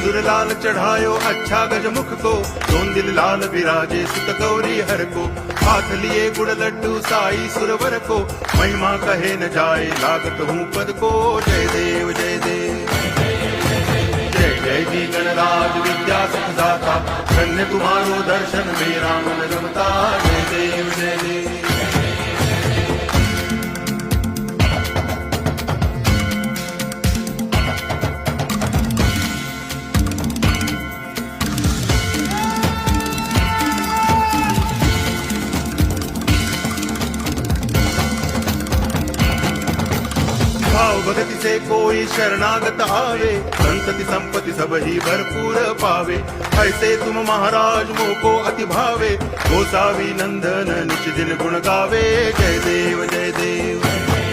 सिंदूर लाल चढ़ायो अच्छा गजमुख को, दोन दिल लाल विराजे सुत गौरी हर को। हाथ लिए गुड़ लड्डू साई सुरवर को, महिमा कहे न जाए लागत हूँ पद को। जय देव जय देव जय जय जी गणराज विद्या सुखदाता, धन्य तुम्हारो दर्शन मेरा मन रमता। जय देव जय देव भाव भगति से कोई शरणागत आवे, संतति संपत्ति सब ही भरपूर पावे। ऐसे तुम महाराज मोको अति भावे, गोसावी नंदन निच दिन गुण गावे। जय देव जय देव